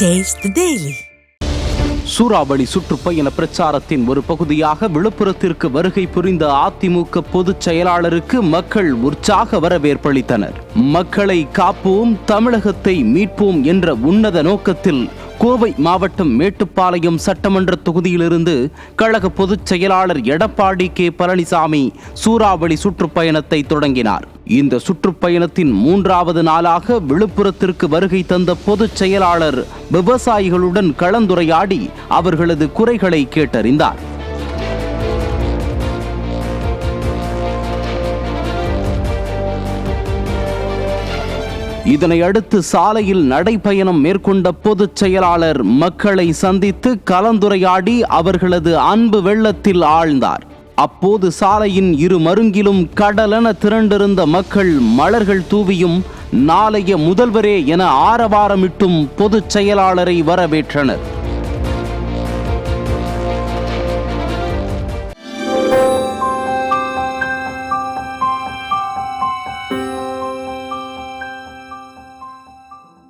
Taste the Daily. சூறாவளி சுற்றுப்பயண பிரச்சாரத்தின் ஒரு பகுதியாக விழுப்புரத்திற்கு வருகை புரிந்த அதிமுக பொதுச் செயலாளருக்கு மக்கள் உற்சாக வரவேற்பளித்தனர். மக்களை காப்போம், தமிழகத்தை மீட்போம் என்ற உன்னத நோக்கத்தில் கோவை மாவட்டம் மேட்டுப்பாளையம் சட்டமன்ற தொகுதியிலிருந்து கழக பொதுச் செயலாளர் எடப்பாடி கே பழனிசாமி சூறாவளி சுற்றுப்பயணத்தை தொடங்கினார். இந்த சுற்றுப்பயணத்தின் 3வது நாளாக விழுப்புரத்திற்கு வருகை தந்த பொதுச் செயலாளர் விவசாயிகளுடன் கலந்துரையாடி அவர்களது குறைகளை கேட்டறிந்தார். இதனை அடுத்து சாலையில் நடைபயணம் மேற்கொண்ட பொதுச் செயலாளர் மக்களை சந்தித்து கலந்துரையாடி அவர்களது அன்பு வெள்ளத்தில் ஆழ்ந்தார். அப்போது சாலையின் இரு மருங்கிலும் கடலென திரண்டிருந்த மக்கள் மலர்கள் தூவியும் நாளைய முதல்வரே என ஆரவாரமிட்டும் பொதுச் செயலாளரை வரவேற்றனர்.